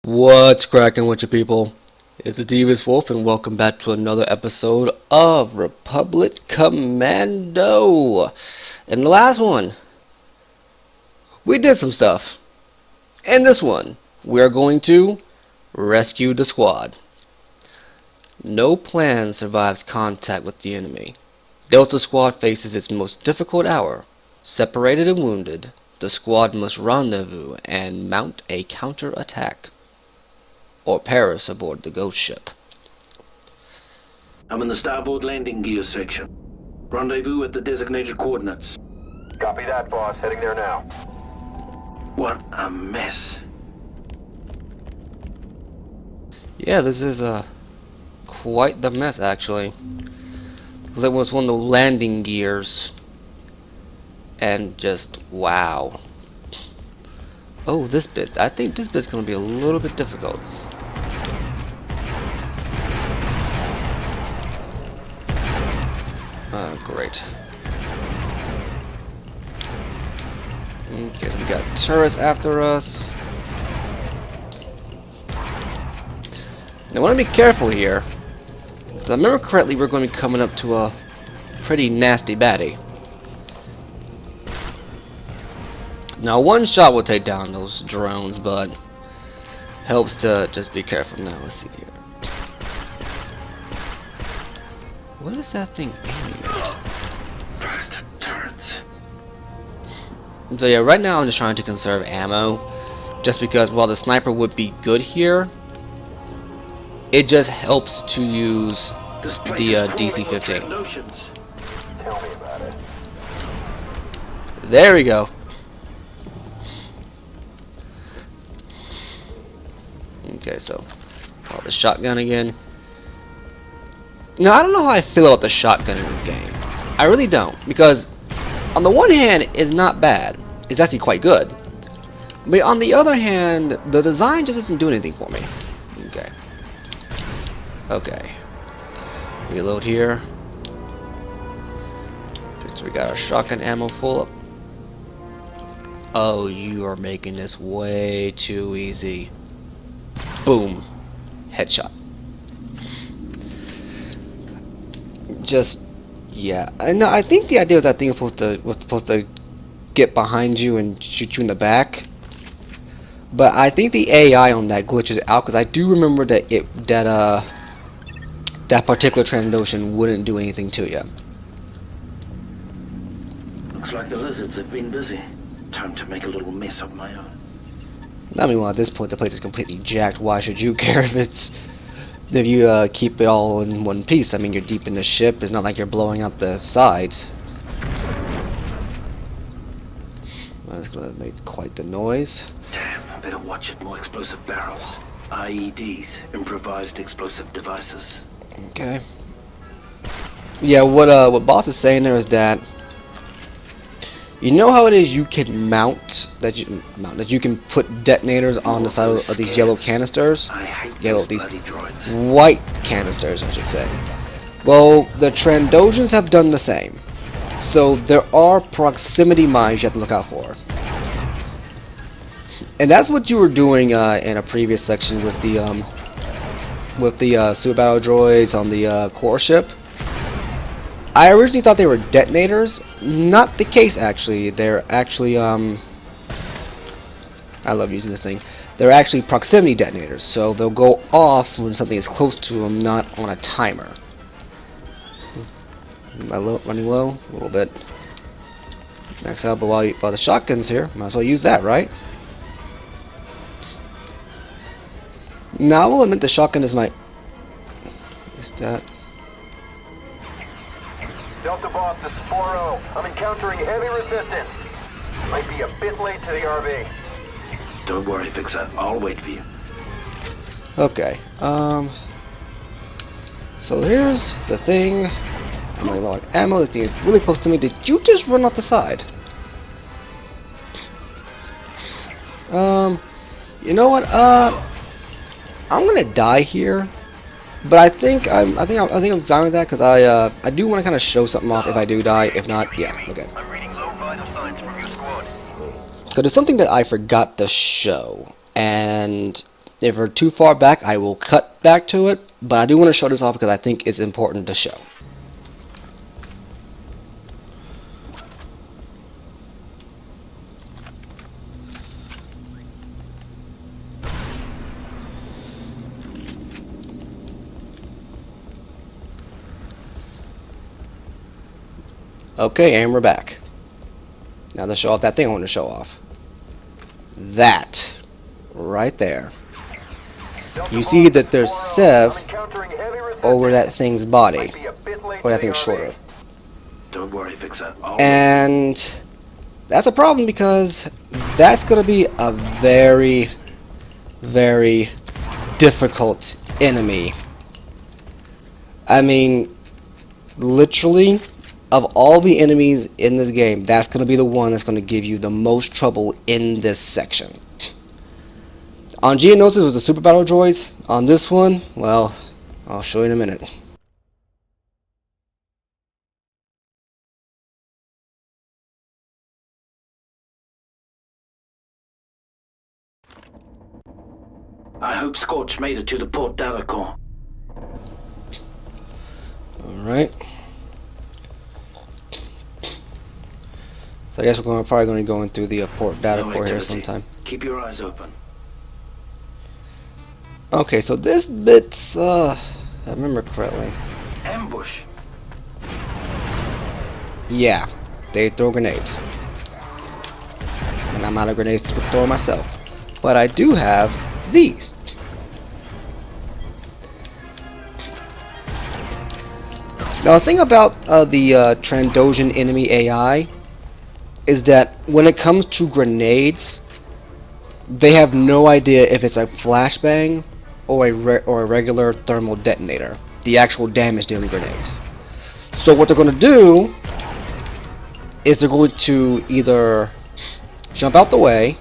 What's cracking with you people? It's the Devious Wolf and welcome back to another episode of Republic Commando. In the last one, we did some stuff. In this one, we're going to rescue the squad. No plan survives contact with the enemy. Delta Squad faces its most difficult hour. Separated and wounded, the squad must rendezvous and mount a counter-attack, or perish aboard the ghost ship. I'm in the starboard landing gear section. Rendezvous at the designated coordinates. Copy that, boss. Heading there now. What a mess. Yeah, this is quite the mess actually. Because it was one of the landing gears. And just wow. Oh, this bit. I think this bit's gonna be a little bit difficult. Great. Okay, so we got turrets after us. Now I want to be careful here. If I remember correctly, we're going to be coming up to a pretty nasty baddie. Now one shot will take down those drones, but helps to just be careful. Now let's see here. What is that thing aiming at? So yeah, right now I'm just trying to conserve ammo, just because while the sniper would be good here, it just helps to use the DC-15. Tell me about it. There we go. Okay, so the shotgun again. Now I don't know how I feel about the shotgun in this game. I really don't, because on the one hand, it's not bad. It's actually quite good. But on the other hand, the design just doesn't do anything for me. Okay. Okay. Reload here. So we got our shotgun ammo full up. Oh, you are making this way too easy. Boom. Headshot. Just, yeah. No, I think the idea was that thing was supposed to get behind you and shoot you in the back. But I think the AI on that glitches out, because I do remember that that particular Trandoshan wouldn't do anything to you. Looks like the lizards have been busy. Time to make a little mess of my own. I mean, well, at this point the place is completely jacked. Why should you care if you keep it all in one piece? I mean, you're deep in the ship. It's not like you're blowing out the sides. That's gonna make quite the noise. Damn, I better watch it. More explosive barrels. IEDs, improvised explosive devices. Okay. Yeah, what boss is saying there is that you know how it is you can that you can put detonators on the side of these yellow canisters? I hate These bloody droids. white canisters, I should say. Well, the Trandoshans have done the same. So there are proximity mines you have to look out for. And that's what you were doing in a previous section with the super battle droids on the core ship. I originally thought they were detonators. Not the case, actually. They're actually I love using this thing. They're actually proximity detonators, so they'll go off when something is close to them, not on a timer. Am I running low? A little bit. Max out, but while the shotgun's here, might as well use that, right? Now I will admit the shotgun is my... Is that... Delta boss, this is 4-0. I'm encountering heavy resistance. Might be a bit late to the RV. Don't worry, Fixer. I'll wait for you. Okay, so here's the thing. I'm running low on ammo. This thing is really close to me. Did you just run off the side? You know what? I'm gonna die here, but I think I'm fine with that, because I do want to kind of show something off if I do die. If not, yeah, okay. I'm reading low vital signs from your squad. Because there's something that I forgot to show, and If we're too far back, I will cut back to it, but I do want to show this off because I think it's important to show. Okay, and we're back. Now let's show off that thing I want to show off. That right there. You see that there's Sev over that thing's body, or that thing's shoulder. Don't worry, Fixer. And that's a problem because that's going to be a very, very difficult enemy. I mean, literally, of all the enemies in this game, that's going to be the one that's going to give you the most trouble in this section. On Geonosis, it was the Super Battle Droids. On this one, well, I'll show you in a minute. I hope Scorch made it to the port data core. Alright. So I guess we're probably going to be going through the port data core here sometime. Keep your eyes open. Okay, so this bit's, I remember correctly. Ambush. Yeah, they throw grenades. And I'm out of grenades to throw myself. But I do have these. Now the thing about the Trandoshan enemy AI is that when it comes to grenades, they have no idea if it's a flashbang or a regular thermal detonator, the actual damage dealing grenades. So what they're going to do is they're going to either jump out the way.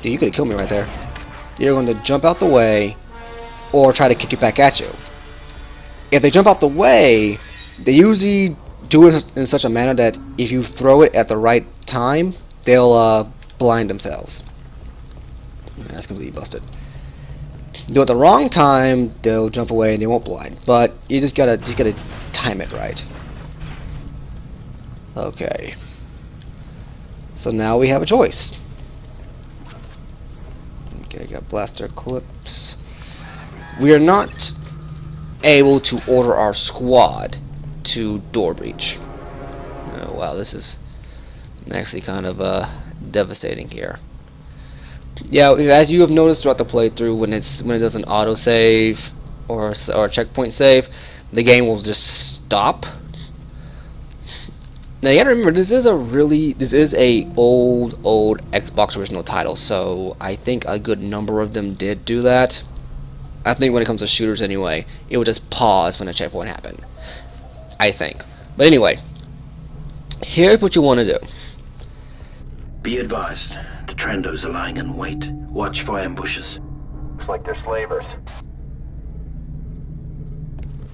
Dude, you could have killed me right there. You're going to jump out the way or try to kick it back at you. If they jump out the way, they usually do it in such a manner that if you throw it at the right time, they'll blind themselves. That's completely busted. Do it at the wrong time, they'll jump away and they won't blind. But you just gotta time it right. Okay. So now we have a choice. Okay, got blaster clips. We are not able to order our squad to door breach. Oh wow, this is actually kind of devastating here. Yeah, as you have noticed throughout the playthrough, when it does an autosave or a checkpoint save, the game will just stop. Now you gotta remember, this is a old Xbox original title, so I think a good number of them did do that. I think when it comes to shooters anyway, it would just pause when a checkpoint happened. I think. But anyway, here's what you want to do. Be advised, the Trendos are lying in wait. Watch for ambushes. Looks like they're slavers.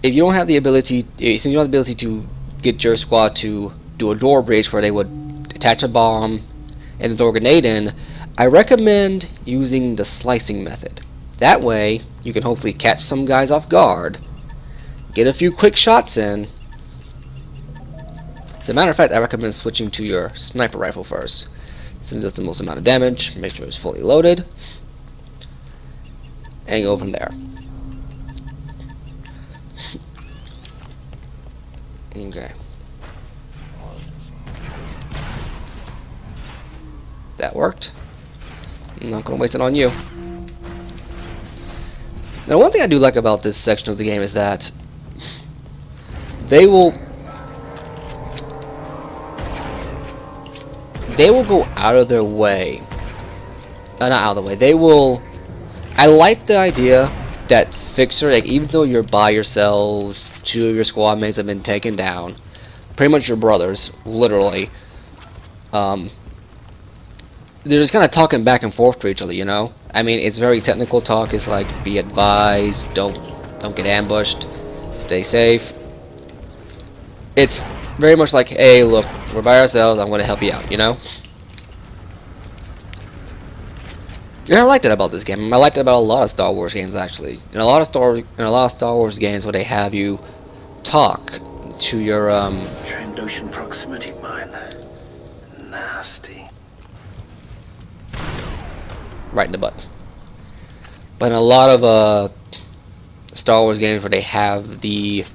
If you don't have the ability, since you don't have the ability to get your squad to do a door breach where they would attach a bomb and then throw a grenade in, I recommend using the slicing method. That way, you can hopefully catch some guys off guard, get a few quick shots in. As a matter of fact, I recommend switching to your sniper rifle first, since it does the most amount of damage. Make sure it's fully loaded, and go from there. Okay. That worked. I'm not going to waste it on you. Now, one thing I do like about this section of the game is that they will go out of their way. Not out of the way. They will. I like the idea that Fixer, like, even though you're by yourselves, two of your squad mates have been taken down, pretty much your brothers, literally. They're just kind of talking back and forth to each other, you know. I mean, it's very technical talk. It's like, be advised, don't get ambushed, stay safe. It's very much like, hey, look, we're by ourselves, I'm going to help you out, you know? And I liked that about this game. I liked it about a lot of Star Wars games actually. In a lot of Star Wars games where they have you talk to your Trandoshan proximity mine. Nasty. right in the butt. But in a lot of Star Wars games where they have the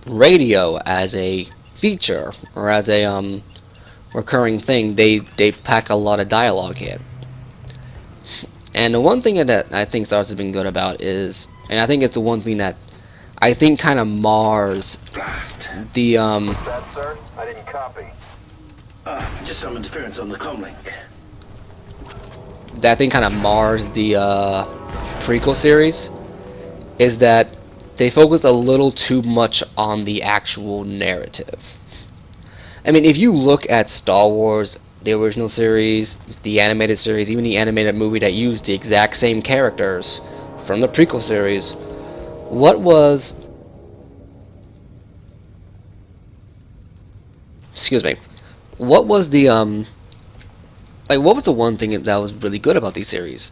radio as a feature or as a recurring thing, they pack a lot of dialogue in. And the one thing that I think Star Wars has been good about is, and I think it's the one thing that I think kind of mars the That, sir? I didn't copy. Just some interference on the comlink. that I think kind of mars the prequel series is that they focus a little too much on the actual narrative. I mean, if you look at Star Wars, the original series, the animated series, even the animated movie that used the exact same characters from the prequel series, what was... Excuse me. What was the, what was the one thing that was really good about these series?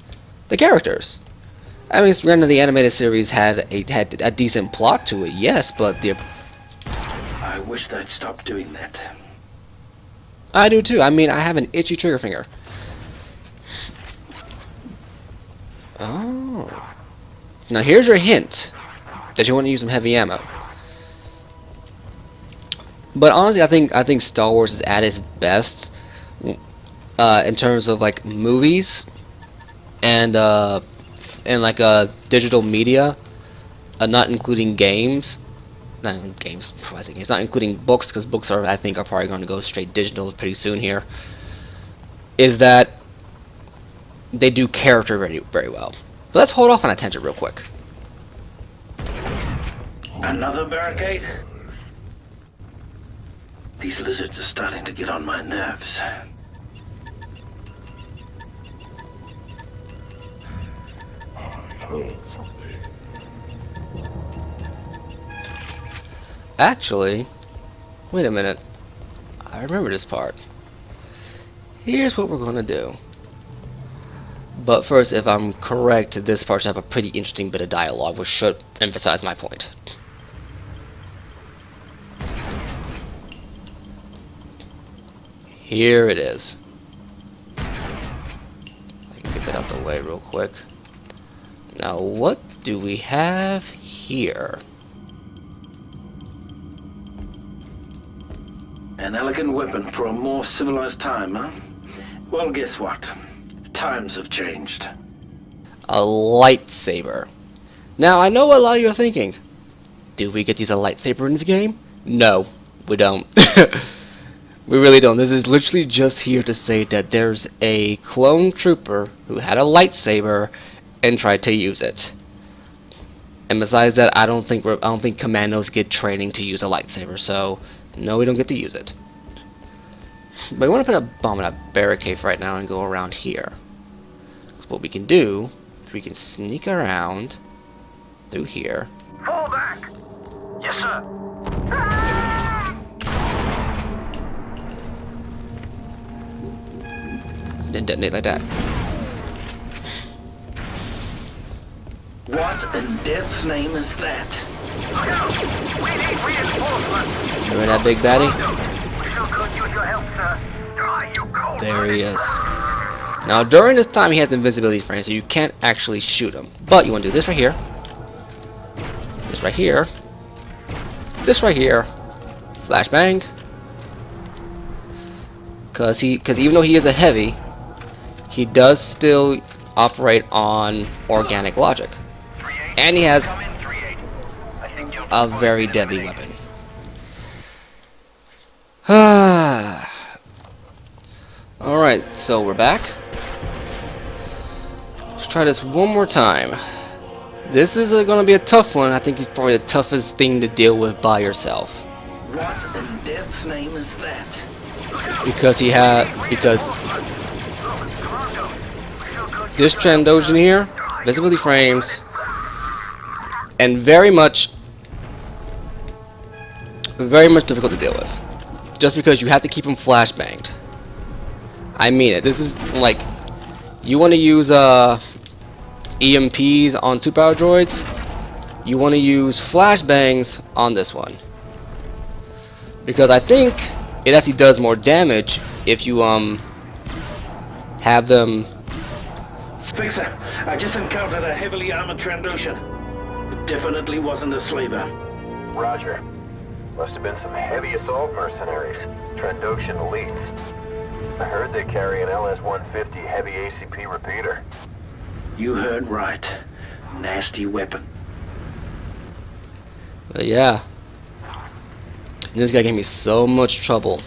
The characters. I mean, granted, the animated series had a decent plot to it, yes, but the... I wish they'd stop doing that. I do too. I mean, I have an itchy trigger finger. Oh. Now here's your hint that you want to use some heavy ammo. But honestly, I think Star Wars is at its best in terms of like movies and like digital media, not including games. Not games. It's not including books, because books are, I think, are probably going to go straight digital pretty soon here. Is that they do character very, very well. But let's hold off on that tangent real quick. Another barricade? These lizards are starting to get on my nerves. Actually, wait a minute. I remember this part. Here's what we're gonna do. But first, if I'm correct, this part should have a pretty interesting bit of dialogue, which should emphasize my point. Here it is. I can get that out the way real quick. Now, what do we have here? An elegant weapon for a more civilized time, huh? Well, guess what? Times have changed. A lightsaber. Now, I know what a lot of you are thinking. Do we get to use a lightsaber in this game? No, we don't. We really don't. This is literally just here to say that there's a clone trooper who had a lightsaber and tried to use it. And besides that, I don't think commandos get training to use a lightsaber, so no, we don't get to use it. But we want to put a bomb in a barricade for right now and go around here. So what we can do is we can sneak around through here. Fall back! Yes, sir. And then detonate like that. What in death's name is that? We need reinforcements. Remember that big baddie? We sure could use your help, sir. Try you cold. There he is. Now during this time he has invisibility frames, so you can't actually shoot him. But you want to do this right here. This right here. This right here. Flashbang. Cause even though he is a heavy, he does still operate on organic logic. And he has a very deadly weapon. Alright, so we're back. Let's try this one more time. This is going to be a tough one. I think it's probably the toughest thing to deal with by yourself. What in death's name is that? Because this Trandoshan here, visibility frames, and very much difficult to deal with. Just because you have to keep him flashbanged. I mean it. This is like, you want to use EMPs on 2-power droids. You want to use flashbangs on this one, because I think it actually does more damage if you have them. Fixer, I just encountered a heavily armored Trandoshan. It definitely wasn't a slaver. Roger. Must have been some heavy assault mercenaries. Trandoshan elites. I heard they carry an LS-150 heavy ACP repeater. You heard right. Nasty weapon. But yeah, this guy gave me so much trouble.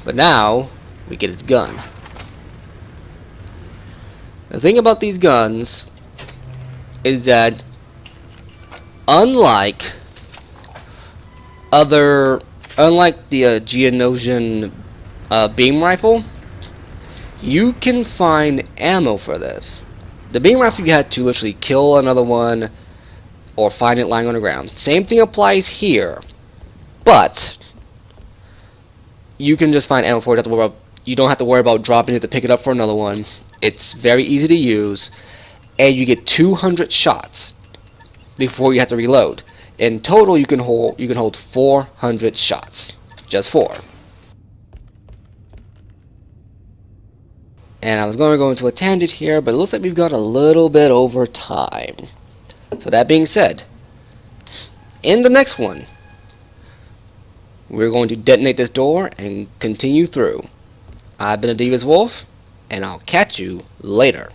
But now we get his gun. The thing about these guns is that, unlike the Geonosian beam rifle, you can find ammo for this. The beam rifle, you had to literally kill another one or find it lying on the ground. Same thing applies here, but you can just find ammo for it. You don't have to worry about dropping it to pick it up for another one. It's very easy to use, and you get 200 shots before you have to reload. In total, you can hold 400 shots, just 4. And I was going to go into a tangent here, but it looks like we've got a little bit over time. So that being said, in the next one, we're going to detonate this door and continue through. I've been a Divas Wolf, and I'll catch you later.